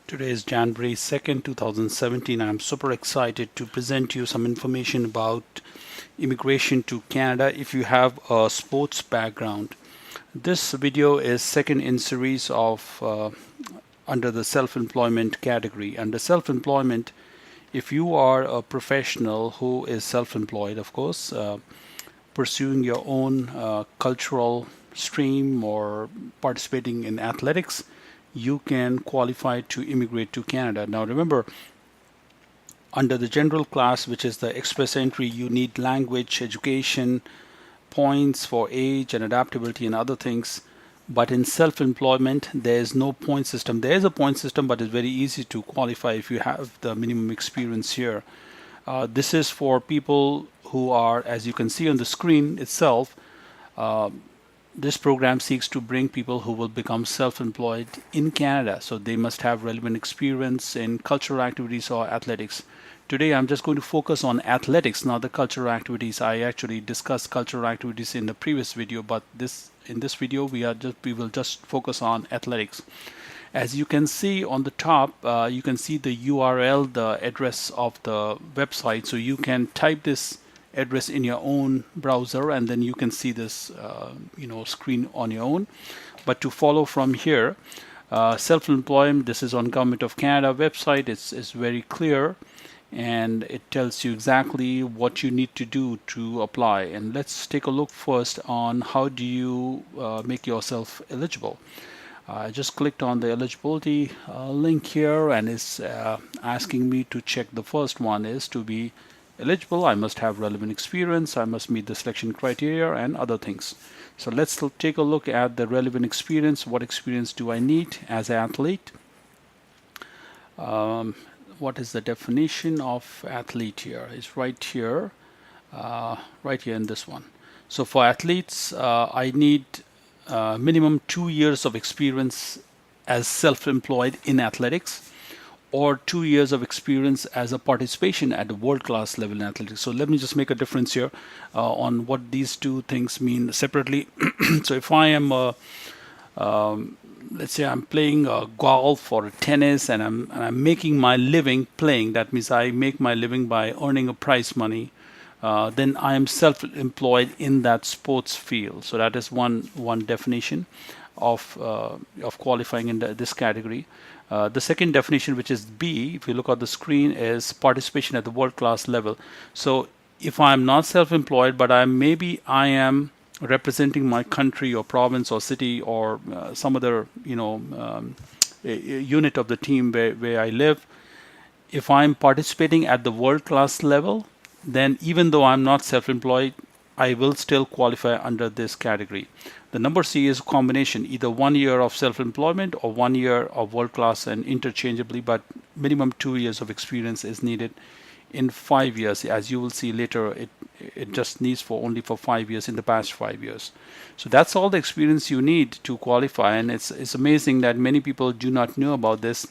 Today is January 2nd, 2017. I'm super excited to present you some information about immigration to Canada if you have a sports background. This video is second in series of under the self-employment category. Under self-employment, if you are a professional who is self-employed, of course, pursuing your own cultural stream or participating in athletics, you can qualify to immigrate to Canada. Now remember, under the general class, which is the express entry, you need language, education, points for age and adaptability and other things. But in self-employment, there is no point system. There is a point system, but it's very easy to qualify if you have the minimum experience here. This is for people who are, as you can see on the screen itself, this program seeks to bring people who will become self-employed in Canada. So they must have relevant experience in cultural activities or athletics. Today I'm just going to focus on athletics, not the cultural activities. I actually discussed cultural activities in the previous video, but in this video we will just focus on athletics. As you can see on the top, you can see the URL, the address of the website. So you can type this address in your own browser and then you can see this screen on your own. But to follow from here, self-employment, this is on Government of Canada website. It's very clear and it tells you exactly what you need to do to apply. And let's take a look first on how do you make yourself eligible. I just clicked on the eligibility link here and it's asking me to check. The first one is to be eligible, I must have relevant experience, I must meet the selection criteria and other things. So let's take a look at the relevant experience. What experience do I need as an athlete? What is the definition of athlete here? It's right here in this one. So for athletes, I need minimum 2 years of experience as self-employed in athletics, or 2 years of experience as a participation at a world-class level in athletics. So let me just make a difference here on what these two things mean separately. So if I am, let's say I'm playing golf or tennis and I'm making my living playing, that means I make my living by earning a prize money, then I am self-employed in that sports field. So that is one definition of qualifying in this category. The second definition, which is B, if you look at the screen, is participation at the world-class level. So if I'm not self-employed, but I am representing my country or province or city or some other unit of the team where I live, if I'm participating at the world-class level, then even though I'm not self-employed, I will still qualify under this category. The number C is a combination, either 1 year of self-employment or 1 year of world-class and interchangeably, but minimum 2 years of experience is needed in 5 years. As you will see later, it just needs only for 5 years in the past 5 years. So that's all the experience you need to qualify, and it's amazing that many people do not know about this.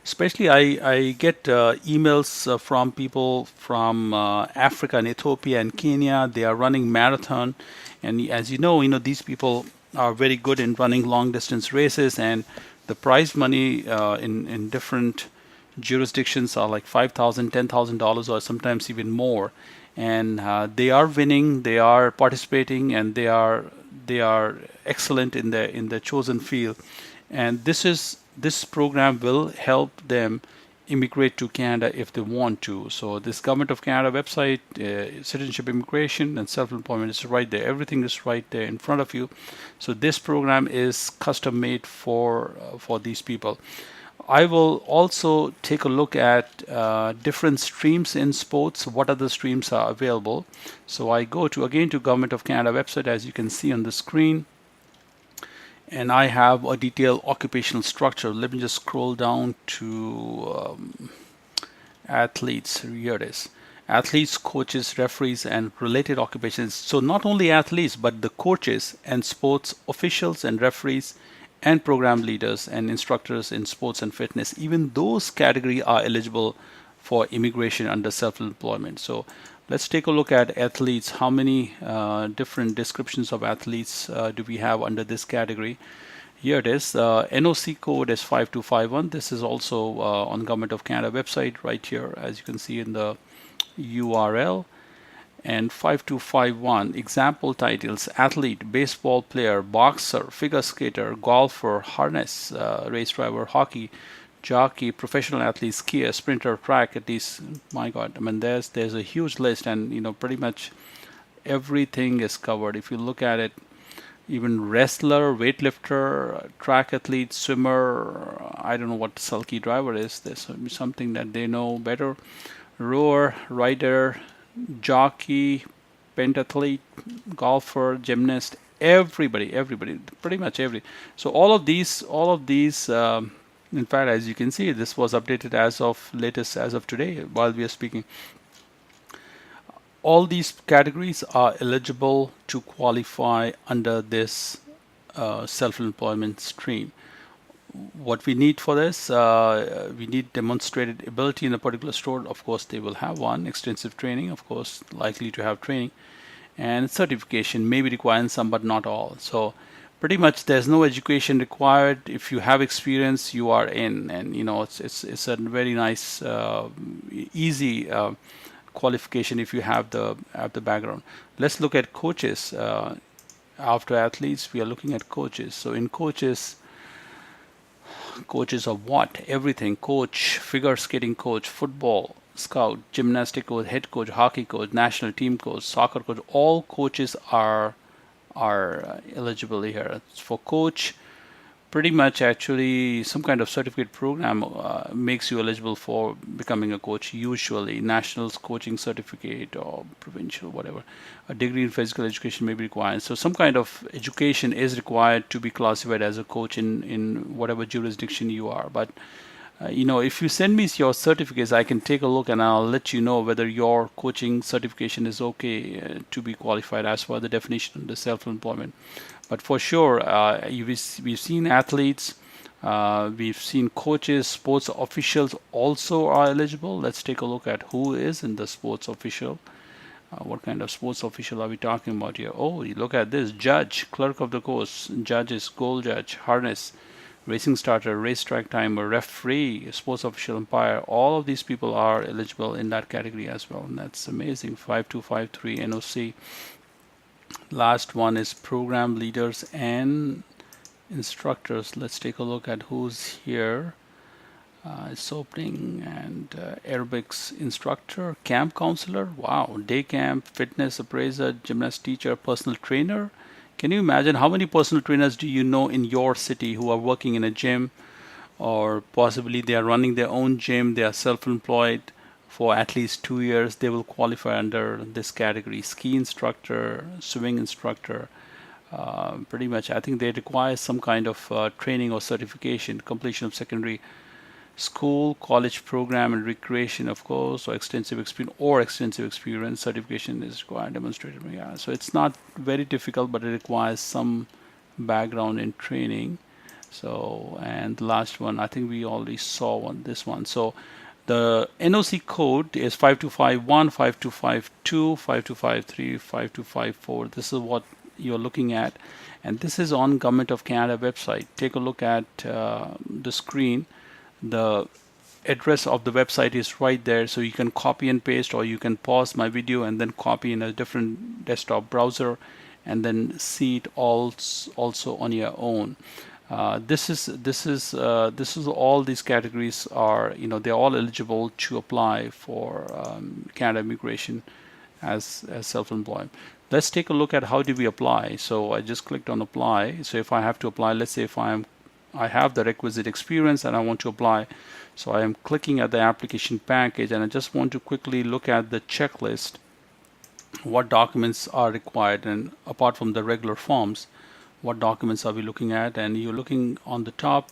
Especially I get emails from people from Africa and Ethiopia and Kenya. They are running marathon, and as you know, these people are very good in running long distance races, and the prize money in different jurisdictions are like $5,000, $10,000 or sometimes even more. And they are winning, they are participating, and they are excellent in the chosen field. And this program will help them immigrate to Canada if they want to. So this Government of Canada website, citizenship, immigration, and self-employment is right there. Everything is right there in front of you. So this program is custom made for these people. I will also take a look at different streams in sports. What other streams are available? So I go to Government of Canada website, as you can see on the screen. And I have a detailed occupational structure. Let me just scroll down to athletes. Here it is. Athletes, coaches, referees, and related occupations. So not only athletes, but the coaches and sports officials and referees and program leaders and instructors in sports and fitness, even those categories are eligible for immigration under self-employment. So let's take a look at athletes. How many different descriptions of athletes do we have under this category? Here it is. NOC code is 5251. This is also on Government of Canada website right here, as you can see in the URL. And 5251 example titles: athlete, baseball player, boxer, figure skater, golfer, harness race driver, hockey jockey, professional athlete, skier, sprinter, track. At least, my God, I mean, there's a huge list, and pretty much everything is covered. If you look at it, even wrestler, weightlifter, track athlete, swimmer, I don't know what sulky driver is. There's something that they know better. Rower, rider, jockey, pentathlete, golfer, gymnast, everybody, pretty much every. So all of these. In fact, as you can see, this was updated as of today while we are speaking. All these categories are eligible to qualify under this self-employment stream. What we need for this, we need demonstrated ability in a particular store. Of course, they will have one. Extensive training, of course, likely to have training, and certification may be required in some, but not all. So pretty much there's no education required. If you have experience, you are in, and it's a very nice, easy qualification if you have the background. Let's look at coaches. After athletes, we are looking at coaches. So in coaches of what? Everything. Coach, figure skating coach, football scout, gymnastic coach, head coach, hockey coach, national team coach, soccer coach. All coaches are eligible here. For coach, pretty much actually some kind of certificate program makes you eligible for becoming a coach. Usually nationals coaching certificate or provincial, whatever. A degree in physical education may be required. So some kind of education is required to be classified as a coach in whatever jurisdiction you are. But if you send me your certificates, I can take a look and I'll let you know whether your coaching certification is okay to be qualified as per the definition of the self-employment. But for sure, we've seen athletes, we've seen coaches, sports officials also are eligible. Let's take a look at who is in the sports official. What kind of sports official are we talking about here? Oh, you look at this: judge, clerk of the course, judges, goal judge, harness, racing starter, racetrack timer, referee, sports official, umpire. All of these people are eligible in that category as well, and that's amazing. 5253 NOC. Last one is program leaders and instructors. Let's take a look at who's here. It's opening, and aerobics instructor, camp counselor, wow, day camp, fitness appraiser, gymnast teacher, personal trainer. Can you imagine how many personal trainers do you know in your city who are working in a gym, or possibly they are running their own gym, they are self-employed for at least 2 years? They will qualify under this category. Ski instructor, swimming instructor. Pretty much I think they require some kind of training or certification, completion of secondary school, college program, and recreation, of course, or extensive experience. Certification is required, demonstrated. Yeah, so it's not very difficult, but it requires some background in training. So, and the last one, I think we already saw this one. So the NOC code is 5251, 5252, 5253, 5254. This is what you're looking at, and this is on Government of Canada website. Take a look at the screen. The address of the website is right there, so you can copy and paste, or you can pause my video and then copy in a different desktop browser and then see it also on your own. This is all these categories are, they're all eligible to apply for Canada immigration as self-employed. Let's take a look at how do we apply. So I just clicked on apply. So if I have to apply, let's say if I have the requisite experience and I want to apply. So I am clicking at the application package, and I just want to quickly look at the checklist, what documents are required, and apart from the regular forms, what documents are we looking at? And you're looking on the top,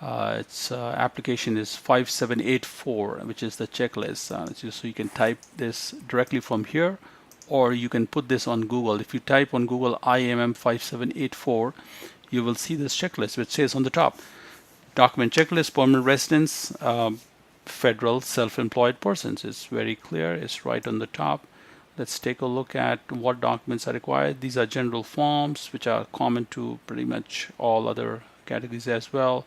its application is 5784, which is the checklist. So you can type this directly from here, or you can put this on Google. If you type on Google IMM 5784, you will see this checklist which says on the top, document checklist, permanent residence, federal self-employed persons. It's very clear, it's right on the top. Let's take a look at what documents are required. These are general forms which are common to pretty much all other categories as well.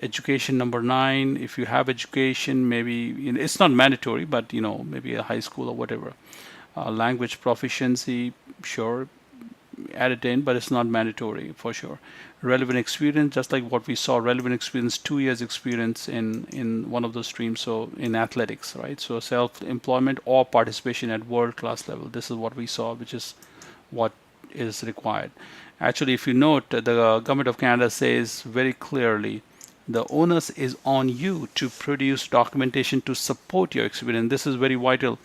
Education number 9. If you have education, maybe it's not mandatory, but maybe a high school or whatever. Language proficiency, sure, add it in, but it's not mandatory for sure. Relevant experience, just like what we saw, relevant experience, 2 years experience in one of those streams. So in athletics, right? So self-employment or participation at world-class level. This is what we saw, which is what is required. Actually, if you note, the Government of Canada says very clearly, the onus is on you to produce documentation to support your experience. This is very vital.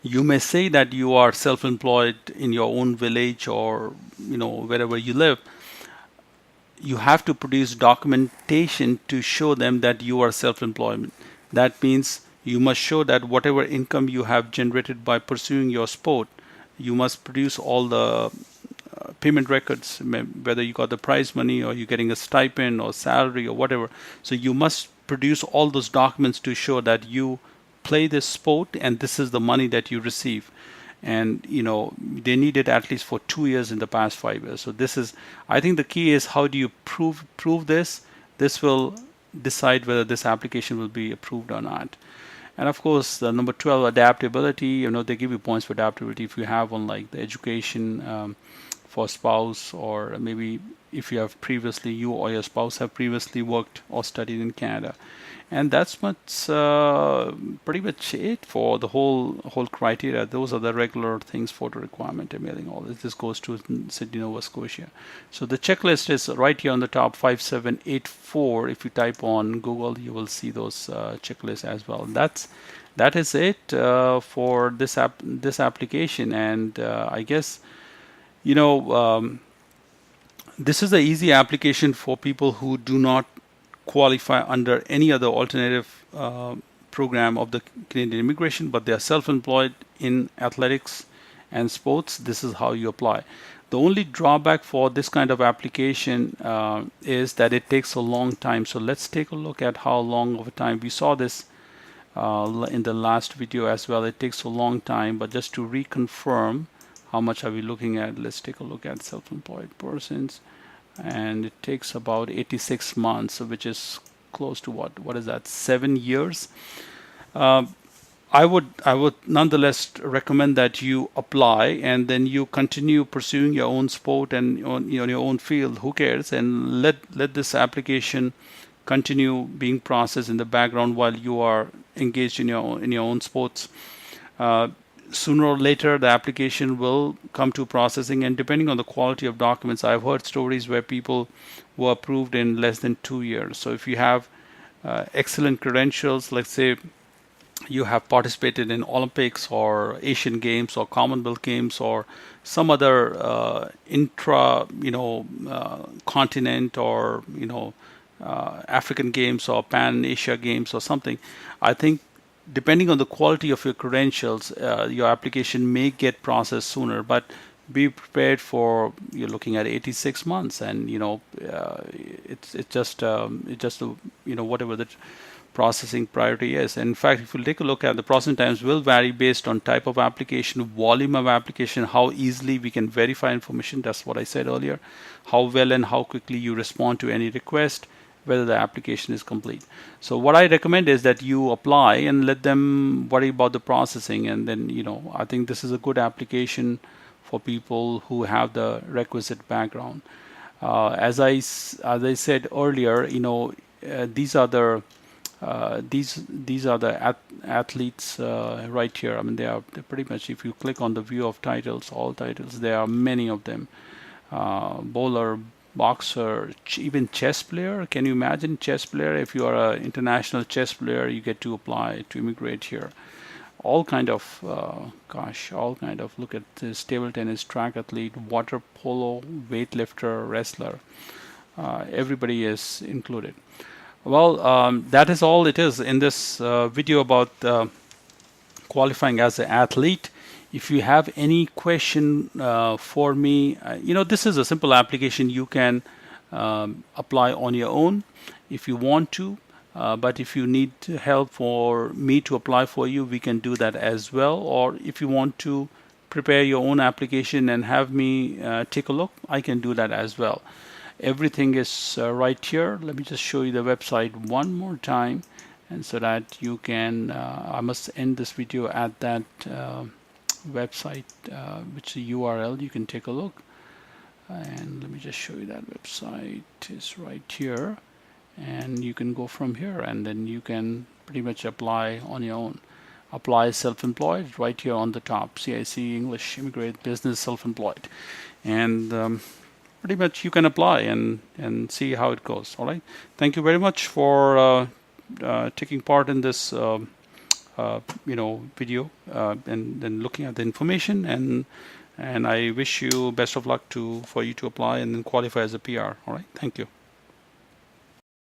You may say that you are self-employed in your own village or wherever you live. You have to produce documentation to show them that you are self-employed. That means you must show that whatever income you have generated by pursuing your sport, you must produce all the payment records, whether you got the prize money or you're getting a stipend or salary or whatever. So you must produce all those documents to show that you play this sport and this is the money that you receive. And they need it at least for 2 years in the past 5 years. So this is, I think the key is, how do you prove this? This will decide whether this application will be approved or not. And of course, the number 12, adaptability. They give you points for adaptability if you have one, like the education for spouse, or maybe if you have previously, you or your spouse have previously worked or studied in Canada. And that's pretty much it for the whole criteria. Those are the regular things: photo requirement, emailing, all this. This goes to Sydney, Nova Scotia. So the checklist is right here on the top, 5784. If you type on Google, you will see those checklists as well. That is it for this application. And I guess this is an easy application for people who do not qualify under any other alternative program of the Canadian immigration, but they are self-employed in athletics and sports. This is how you apply. The only drawback for this kind of application is that it takes a long time. So let's take a look at how long of a time. We saw this in the last video as well. It takes a long time, but just to reconfirm, how much are we looking at? Let's take a look at self-employed persons. And it takes about 86 months, which is close to what is that, 7 years. I would nonetheless recommend that you apply and then you continue pursuing your own sport and on your own field. Who cares? And let this application continue being processed in the background while you are engaged in your own sports. Sooner or later, the application will come to processing, and depending on the quality of documents, I've heard stories where people were approved in less than 2 years. So if you have excellent credentials, let's say you have participated in Olympics or Asian Games or Commonwealth Games or some other intra continent or African Games or Pan Asia Games or something, I think depending on the quality of your credentials, your application may get processed sooner, but be prepared for, you're looking at 86 months, and it's just whatever the processing priority is. In fact, if you take a look at the processing times, will vary based on type of application, volume of application, how easily we can verify information. That's what I said earlier. How well and how quickly you respond to any request, whether the application is complete. So what I recommend is that you apply and let them worry about the processing, and then I think this is a good application for people who have the requisite background. As I said earlier, these are the athletes right here. I mean, they're pretty much, if you click on the view of titles, all titles, there are many of them. Bowler, boxer, even chess player. Can you imagine chess player? If you are an international chess player, you get to apply to immigrate here. All kind of, look at this: table tennis, track athlete, water polo, weightlifter, wrestler. Everybody is included. Well, that is all it is in this video about qualifying as an athlete. If you have any question for me, this is a simple application. You can apply on your own if you want to. But if you need help for me to apply for you, we can do that as well. Or if you want to prepare your own application and have me take a look, I can do that as well. Everything is right here. Let me just show you the website one more time, and so that you can I must end this video at that website, which the URL you can take a look. And let me just show you that website is right here, and you can go from here, and then you can pretty much apply on your own. Apply self-employed right here on the top, CIC English Immigrant Business Self-Employed, and pretty much you can apply and see how it goes. All right, thank you very much for taking part in this video and looking at the information, and I wish you best of luck for you to apply and then qualify as a PR. All right, thank you.